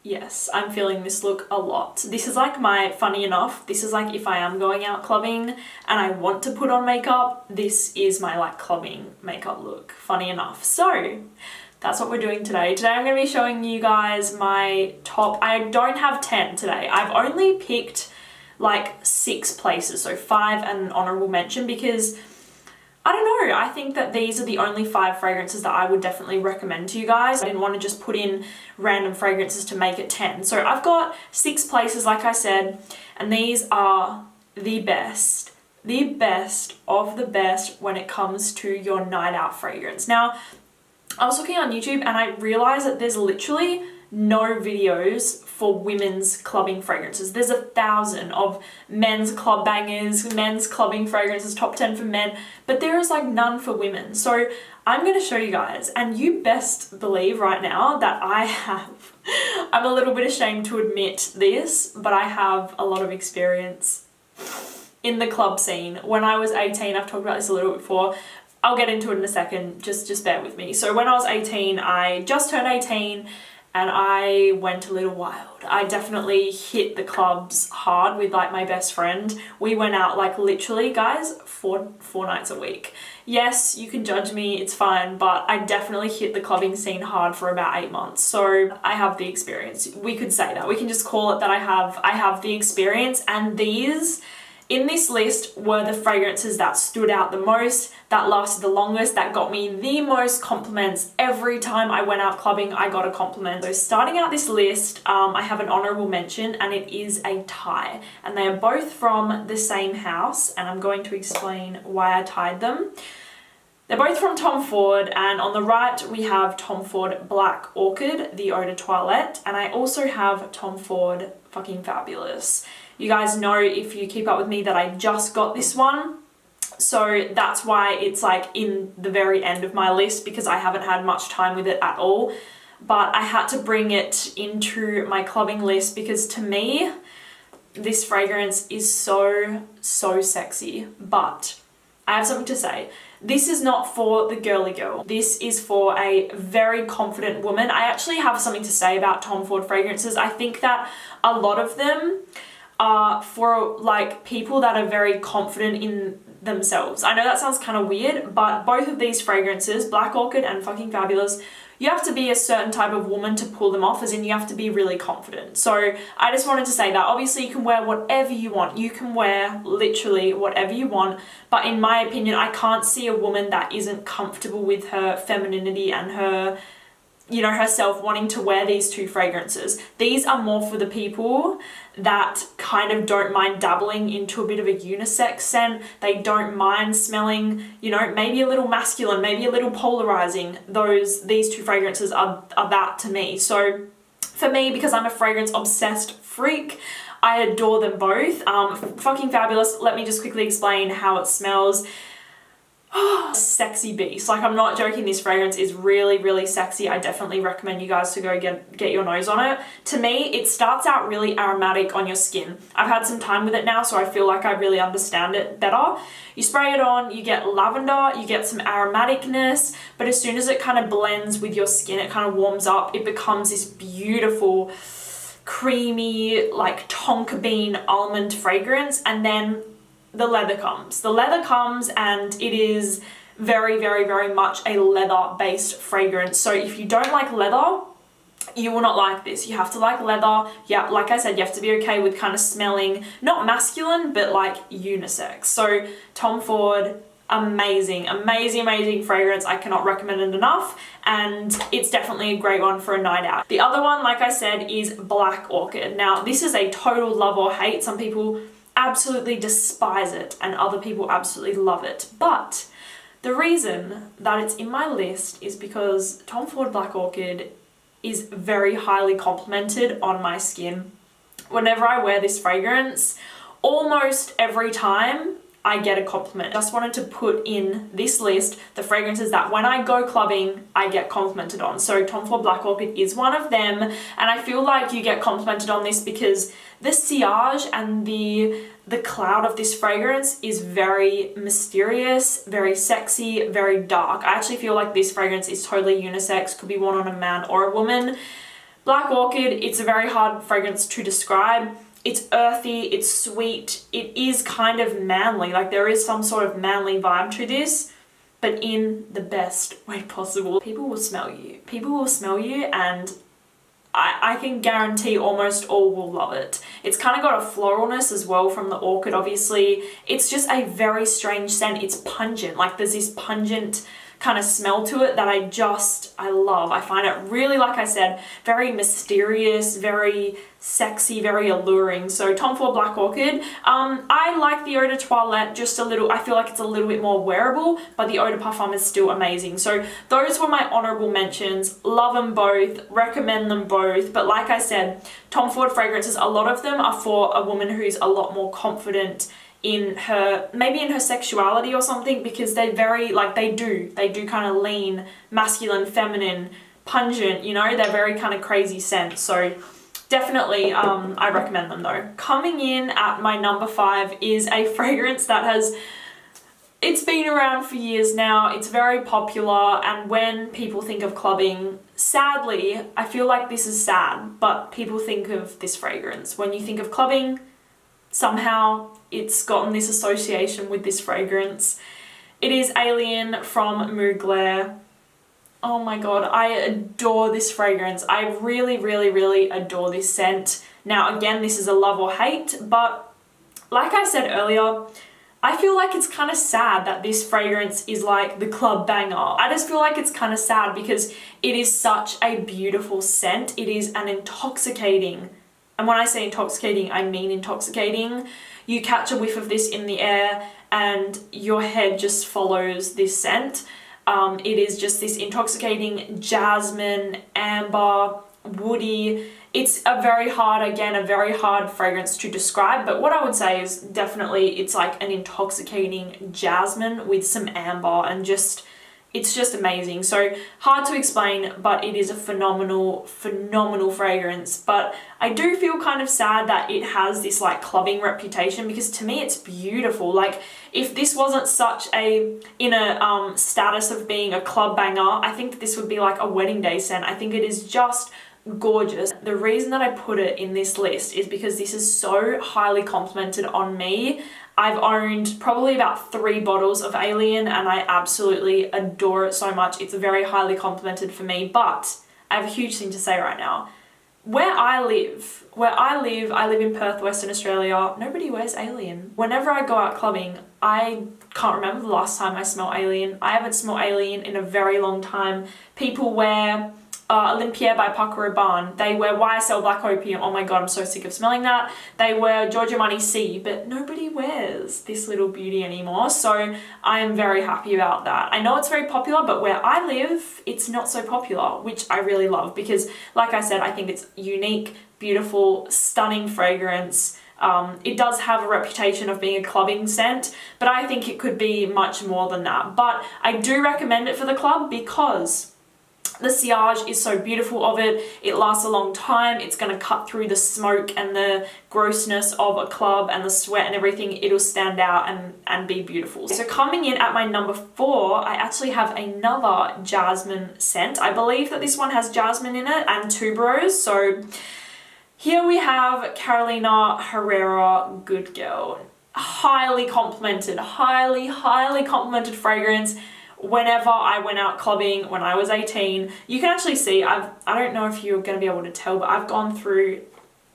Yes, I'm feeling this look a lot. This is like funny enough, this is like if I am going out clubbing and I want to put on makeup, this is my like clubbing makeup look, funny enough. So that's what we're doing today. Today I'm going to be showing you guys my top. I don't have 10 today. I've only picked like 6 places, so 5 and an honorable mention, because I don't know, I think that these are the only 5 fragrances that I would definitely recommend to you guys. I didn't want to just put in random fragrances to make it 10. So I've got 6 places, like I said, and these are the best of the best when it comes to your night out fragrance. Now, I was looking on YouTube and I realized that there's literally no videos for women's clubbing fragrances. There's 1,000 of men's club bangers, men's clubbing fragrances, top 10 for men, but there is like none for women. So I'm going to show you guys, and you best believe right now that I'm a little bit ashamed to admit this, but I have a lot of experience in the club scene. When I was 18, I've talked about this a little bit before, I'll get into it in a second, just bear with me. So when I was 18, I just turned 18, and I went a little wild. I definitely hit the clubs hard with like my best friend. We went out like literally, guys, four nights a week. Yes, you can judge me, it's fine, but I definitely hit the clubbing scene hard for about 8 months. So I have the experience. We could say that. We can just call it that I have the experience, and these in this list were the fragrances that stood out the most, that lasted the longest, that got me the most compliments. Every time I went out clubbing, I got a compliment. So starting out this list, I have an honorable mention, and it is a tie. And they are both from the same house, and I'm going to explain why I tied them. They're both from Tom Ford, and on the right we have Tom Ford Black Orchid, the Eau de Toilette, and I also have Tom Ford Fucking Fabulous. You guys know, if you keep up with me, that I just got this one. So that's why it's like in the very end of my list, because I haven't had much time with it at all. But I had to bring it into my clubbing list because to me, this fragrance is so sexy. But I have something to say. This is not for the girly girl. This is for a very confident woman. I actually have something to say about Tom Ford fragrances. I think that a lot of them are for like people that are very confident in themselves. I know that sounds kind of weird, but both of these fragrances, Black Orchid and Fucking Fabulous, you have to be a certain type of woman to pull them off, as in you have to be really confident. So I just wanted to say that. Obviously you can wear whatever you want. You can wear literally whatever you want, but in my opinion, I can't see a woman that isn't comfortable with her femininity and her, you know, herself wanting to wear these 2 fragrances. These are more for the people that kind of don't mind dabbling into a bit of a unisex scent. They don't mind smelling, you know, maybe a little masculine, maybe a little polarizing. These 2 fragrances are that to me. So for me, because I'm a fragrance obsessed freak, I adore them both. Fucking Fabulous, let me just quickly explain how it smells. Sexy beast. Like, I'm not joking, this fragrance is really sexy. I definitely recommend you guys to go get your nose on it. To me, it starts out really aromatic on your skin. I've had some time with it now, so I feel like I really understand it better. You spray it on, you get lavender, you get some aromaticness, but as soon as it kind of blends with your skin, it kind of warms up, it becomes this beautiful, creamy, like tonka bean almond fragrance, and then the leather comes. The leather comes, and it is very much a leather-based fragrance. So if you don't like leather, you will not like this. You have to like leather. Yeah, like I said, you have to be okay with kind of smelling, not masculine, but like unisex. So Tom Ford, amazing fragrance. I cannot recommend it enough, and it's definitely a great one for a night out. The other one, like I said, is Black Orchid. Now, this is a total love or hate. Some people absolutely despise it and other people absolutely love it, but the reason that it's in my list is because Tom Ford Black Orchid is very highly complimented on my skin. Whenever I wear this fragrance, almost every time I get a compliment. Just wanted to put in this list the fragrances that when I go clubbing, I get complimented on. So Tom Ford Black Orchid is one of them, and I feel like you get complimented on this because the sillage and the cloud of this fragrance is very mysterious, very sexy, very dark. I actually feel like this fragrance is totally unisex, could be worn on a man or a woman. Black Orchid, it's a very hard fragrance to describe. It's earthy, it's sweet, it is kind of manly, like there is some sort of manly vibe to this, but in the best way possible. People will smell you. People will smell you, and I can guarantee almost all will love it. It's kind of got a floralness as well from the Orchid, obviously. It's just a very strange scent. It's pungent, like there's this pungent kind of smell to it that I love. I find it really, like I said, very mysterious, very sexy, very alluring. So Tom Ford Black Orchid. I like the Eau de Toilette just a little. I feel like it's a little bit more wearable, but the Eau de Parfum is still amazing. So those were my honorable mentions. Love them both, recommend them both. But like I said, Tom Ford fragrances, a lot of them are for a woman who's a lot more confident in her, maybe in her sexuality or something, because they very, like they do kind of lean, masculine, feminine, pungent, you know, they're very kind of crazy scents. So definitely, I recommend them though. Coming in at my number 5 is a fragrance that it's been around for years now. It's very popular, and when people think of clubbing, sadly, I feel like this is sad, but people think of this fragrance. When you think of clubbing, somehow it's gotten this association with this fragrance. It is Alien from Mugler. Oh my god, I adore this fragrance. I really, really, really adore this scent. Now again, this is a love or hate, but like I said earlier, I feel like it's kind of sad that this fragrance is like the club banger. I just feel like it's kind of sad because it is such a beautiful scent. It is an intoxicating, and when I say intoxicating, I mean intoxicating. You catch a whiff of this in the air and your head just follows this scent. It is just this intoxicating jasmine, amber, woody. It's a very hard fragrance to describe, but what I would say is definitely it's like an intoxicating jasmine with some amber, and it's just amazing. So hard to explain, but it is a phenomenal fragrance. But I do feel kind of sad that it has this like clubbing reputation, because to me it's beautiful. Like if this wasn't such a status of being a club banger, I think this would be like a wedding day scent. I think it is just gorgeous. The reason that I put it in this list is because this is so highly complimented on me. I've owned probably about 3 bottles of Alien and I absolutely adore it so much. It's very highly complimented for me, but I have a huge thing to say right now. Where I live, I live in Perth, Western Australia, nobody wears Alien. Whenever I go out clubbing, I can't remember the last time I smelled Alien. I haven't smelled Alien in a very long time. People wear Olympia by Paco Rabanne. They wear YSL Black Opium. Oh my god, I'm so sick of smelling that. They wear Giorgio Armani C, but nobody wears this little beauty anymore. So I am very happy about that. I know it's very popular, but where I live, it's not so popular, which I really love because, like I said, I think it's unique, beautiful, stunning fragrance. It does have a reputation of being a clubbing scent, but I think it could be much more than that. But I do recommend it for the club because the sillage is so beautiful of it. It lasts a long time. It's going to cut through the smoke and the grossness of a club and the sweat and everything. It'll stand out and be beautiful. So coming in at my number 4, I actually have another jasmine scent. I believe that this one has jasmine in it and tuberose. So here we have Carolina Herrera Good Girl. Highly complimented, highly complimented fragrance. Whenever I went out clubbing when I was 18, you can actually see, I don't know if you're going to be able to tell, but I've gone through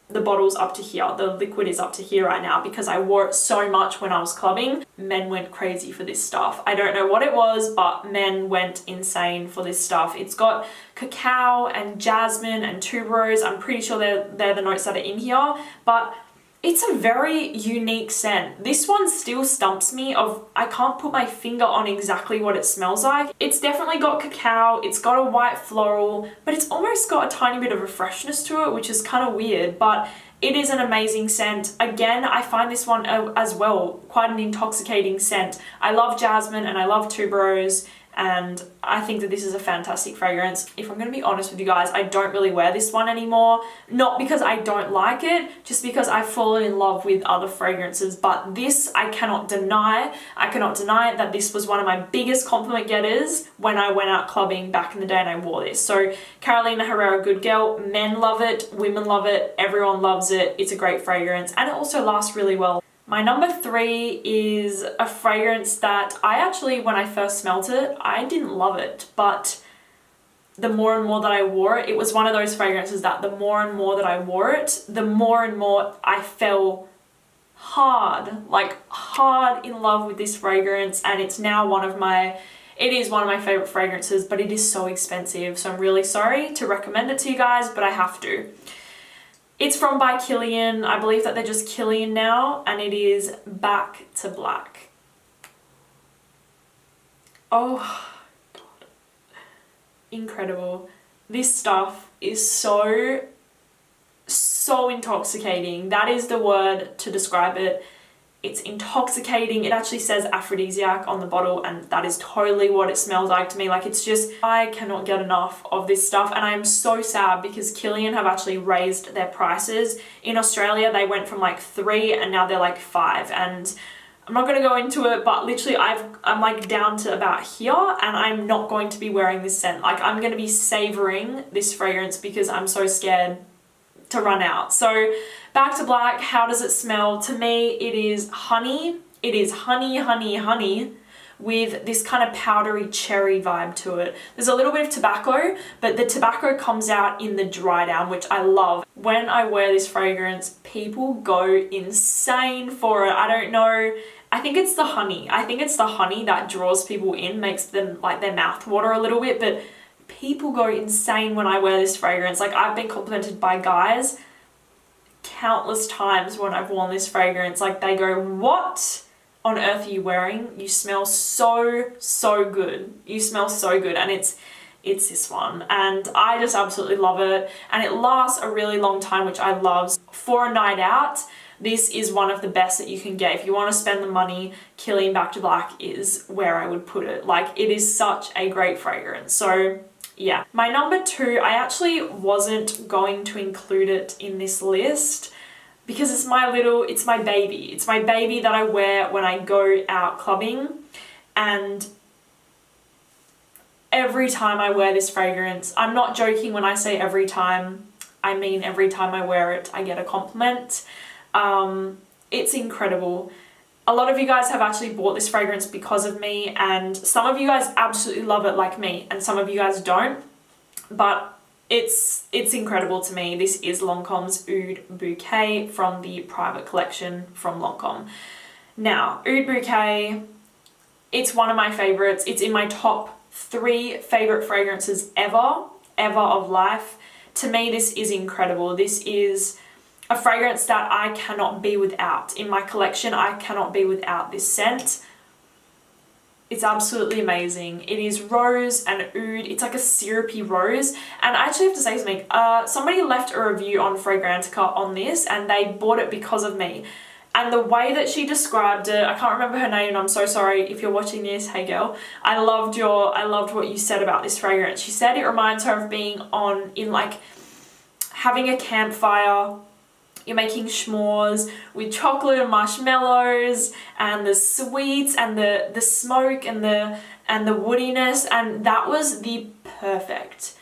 the bottles up to here. The liquid is up to here right now because I wore it so much when I was clubbing. Men went crazy for this stuff. I don't know what it was, but men went insane for this stuff. It's got cacao and jasmine and tuberose. I'm pretty sure they're the notes that are in here, but it's a very unique scent. This one still stumps me I can't put my finger on exactly what it smells like. It's definitely got cacao, it's got a white floral, but it's almost got a tiny bit of a freshness to it, which is kind of weird, but it is an amazing scent. Again, I find this one as well quite an intoxicating scent. I love jasmine and I love tuberose, and I think that this is a fantastic fragrance. If I'm going to be honest with you guys, I don't really wear this one anymore. Not because I don't like it, just because I've fallen in love with other fragrances. But this, I cannot deny. I cannot deny that this was one of my biggest compliment getters when I went out clubbing back in the day and I wore this. So Carolina Herrera Good Girl, men love it, women love it, everyone loves it. It's a great fragrance and it also lasts really well. My number 3 is a fragrance that I actually, when I first smelt it, I didn't love it, but the more and more that I wore it, it was one of those fragrances that the more and more that I wore it, the more and more I fell hard in love with this fragrance, and it's now it is one of my favorite fragrances, but it is so expensive, so I'm really sorry to recommend it to you guys, but I have to. It's from by Kilian. I believe that they're just Kilian now, and it is Back to Black. Oh, God. Incredible. This stuff is so intoxicating. That is the word to describe it. It's intoxicating. It actually says aphrodisiac on the bottle, and that is totally what it smells like to me. Like, it's just, I cannot get enough of this stuff, and I am so sad because Kilian have actually raised their prices. In Australia, they went from like $3 and now they're like $5, and I'm not going to go into it, but literally I'm like down to about here, and I'm not going to be wearing this scent. Like, I'm going to be savoring this fragrance because I'm so scared to run out. So Back to Black, how does it smell? To me, it is honey. It is honey, honey, honey with this kind of powdery cherry vibe to it. There's a little bit of tobacco, but the tobacco comes out in the dry down, which I love. When I wear this fragrance, people go insane for it. I don't know. I think it's the honey. I think it's the honey that draws people in, makes them like their mouth water a little bit, but people go insane when I wear this fragrance. Like, I've been complimented by guys countless times when I've worn this fragrance. Like, they go, what on earth are you wearing? You smell so good. You smell so good. And it's this one, and I just absolutely love it, and it lasts a really long time, which I love. For a night out, this is one of the best that you can get. If you want to spend the money, Kilian Back to Black is where I would put it. Like, it is such a great fragrance. So yeah, my number 2, I actually wasn't going to include it in this list because it's my baby. It's my baby that I wear when I go out clubbing, and every time I wear this fragrance, I'm not joking when I say every time, I mean every time I wear it, I get a compliment. It's incredible. A lot of you guys have actually bought this fragrance because of me, and some of you guys absolutely love it like me, and some of you guys don't, but it's incredible to me. This is Lancome's Oud Bouquet from the private collection from Lancome. Now, Oud Bouquet, it's one of my favorites. It's in my top 3 favorite fragrances ever of life. To me, this is incredible. This is a fragrance that I cannot be without. In my collection, I cannot be without this scent. It's absolutely amazing. It is rose and oud. It's like a syrupy rose. And I actually have to say something. Somebody left a review on Fragrantica on this, and they bought it because of me. And the way that she described it, I can't remember her name, and I'm so sorry if you're watching this. Hey girl, I loved what you said about this fragrance. She said it reminds her of being in like having a campfire. You're making s'mores with chocolate and marshmallows and the sweets and the smoke and the woodiness, and that was the perfect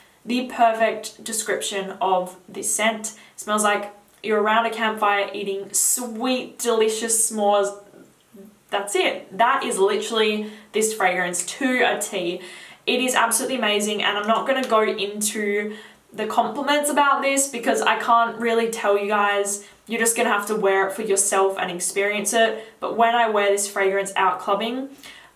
description of this scent. It smells like you're around a campfire eating sweet, delicious s'mores. That's it. That is literally this fragrance to a T. It is absolutely amazing, and I'm not going to go into the compliments about this because I can't really tell you guys. You're just gonna have to wear it for yourself and experience it. But when I wear this fragrance out clubbing,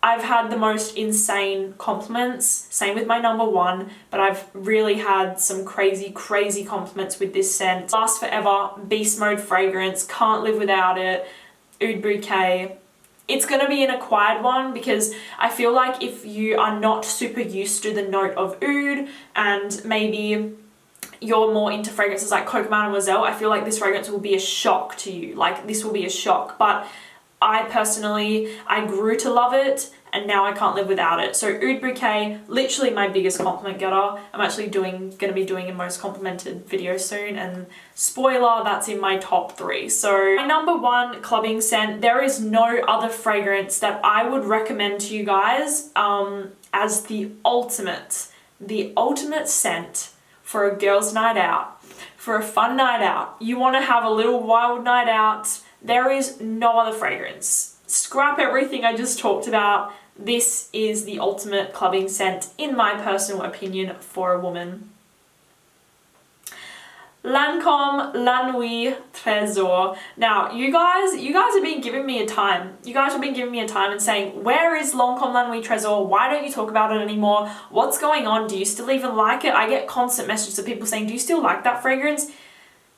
I've had the most insane compliments. Same with my number 1, but I've really had some crazy compliments with this scent. Lasts forever, beast mode fragrance, can't live without it. Oud Bouquet. It's going to be an acquired one because I feel like if you are not super used to the note of oud, and maybe you're more into fragrances like Coco Mademoiselle, I feel like this fragrance will be a shock to you. Like, this will be a shock. But I personally, I grew to love it, and now I can't live without it. So Oud Bouquet, literally my biggest compliment getter. I'm actually going to be doing a most complimented video soon, and spoiler, that's in my top 3. So my number 1 clubbing scent, there is no other fragrance that I would recommend to you guys as the ultimate scent for a girls' night out, for a fun night out. You want to have a little wild night out. There is no other fragrance. Scrap everything I just talked about. This is the ultimate clubbing scent, in my personal opinion, for a woman. Lancome La Nuit Trésor. Now, you guys have been giving me a time. You guys have been giving me a time and saying, where is Lancome La Nuit Trésor? Why don't you talk about it anymore? What's going on? Do you still even like it? I get constant messages of people saying, do you still like that fragrance?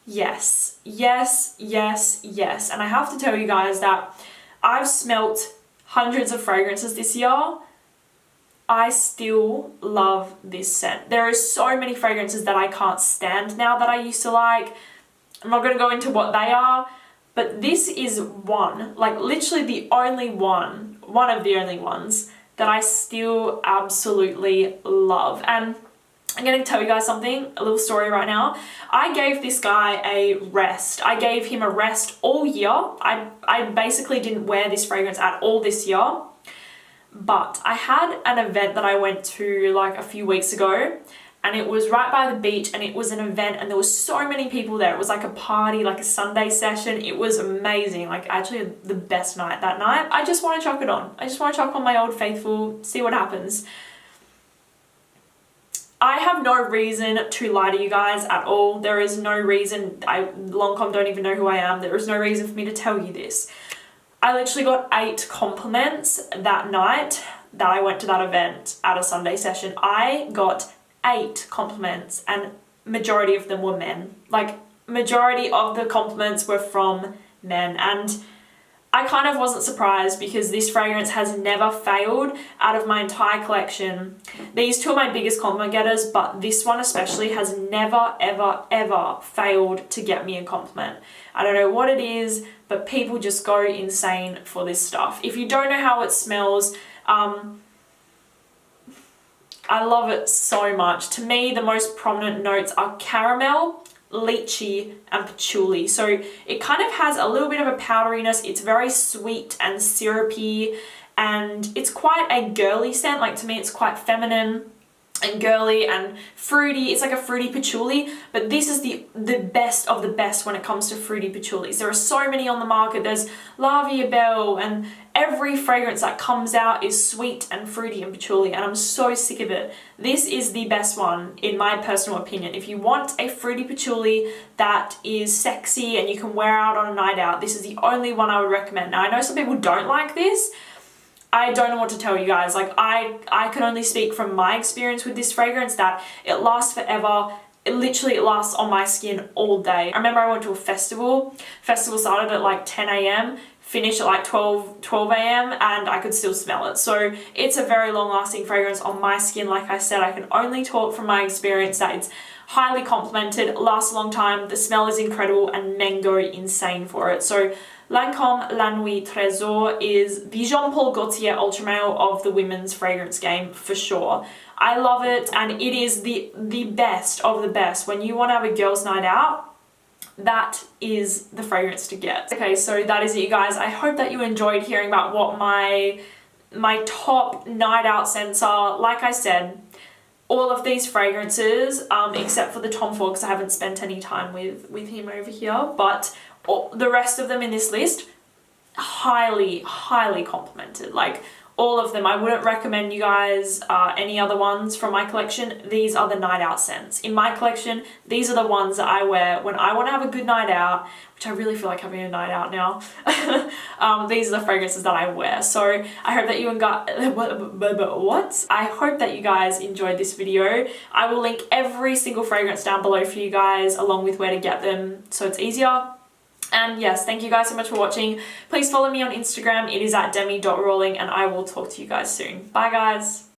Yes, yes, yes, yes. And I have to tell you guys that I've smelt hundreds of fragrances this year. I still love this scent. There is so many fragrances that I can't stand now that I used to like. I'm not going to go into what they are, but this is one, like literally the only one of the only ones that I still absolutely love. And I'm going to tell you guys something, a little story right now. I gave this guy a rest. I gave him a rest all year. I basically didn't wear this fragrance at all this year. But I had an event that I went to like a few weeks ago, and it was right by the beach, and it was an event, and there was so many people there. It was like a party, like a Sunday session. It was amazing. Like actually the best night that night. I just want to chuck it on. I just want to chuck on my Old Faithful, see what happens. I have no reason to lie to you guys at all. There is no reason. Lancome don't even know who I am. There is no reason for me to tell you this. I literally got 8 compliments that night that I went to that event at a Sunday session. I got 8 compliments, and majority of them were men. Like, majority of the compliments were from men, and I kind of wasn't surprised because this fragrance has never failed out of my entire collection. These 2 are my biggest compliment getters, but this one especially has never, ever, ever failed to get me a compliment. I don't know what it is, but people just go insane for this stuff. If you don't know how it smells, I love it so much. To me, the most prominent notes are caramel, lychee, and patchouli. So it kind of has a little bit of a powderiness. It's very sweet and syrupy, and it's quite a girly scent. Like, to me, it's quite feminine and girly and fruity. It's like a fruity patchouli, but this is the best of the best when it comes to fruity patchoulis. There are so many on the market. There's La Vie est Belle, and every fragrance that comes out is sweet and fruity and patchouli, and I'm so sick of it. This is the best one, in my personal opinion. If you want a fruity patchouli that is sexy and you can wear out on a night out, this is the only one I would recommend. Now, I know some people don't like this. I don't know what to tell you guys. Like, I can only speak from my experience with this fragrance, that it lasts forever. It lasts on my skin all day. I remember I went to a festival. Festival started at like 10 a.m, finished at like 12 a.m, and I could still smell it. So it's a very long lasting fragrance on my skin. Like I said, I can only talk from my experience that it's highly complimented, lasts a long time, the smell is incredible, and men go insane for it. So Lancome La Nuit Trésor is the Jean-Paul Gaultier Ultra Male of the women's fragrance game, for sure. I love it, and it is the best of the best. When you want to have a girls' night out, that is the fragrance to get. Okay, so that is it, you guys. I hope that you enjoyed hearing about what my top night out scents are. Like I said, all of these fragrances, except for the Tom Ford, because I haven't spent any time with him over here, but the rest of them in this list, highly, highly complimented. Like, all of them. I wouldn't recommend you guys any other ones from my collection. These are the night out scents. In my collection, these are the ones that I wear when I want to have a good night out, which I really feel like having a night out now. These are the fragrances that I wear. So I hope that you I hope that you guys enjoyed this video. I will link every single fragrance down below for you guys, along with where to get them, so it's easier. And yes, thank you guys so much for watching. Please follow me on Instagram. It is at demi.rawling, and I will talk to you guys soon. Bye, guys.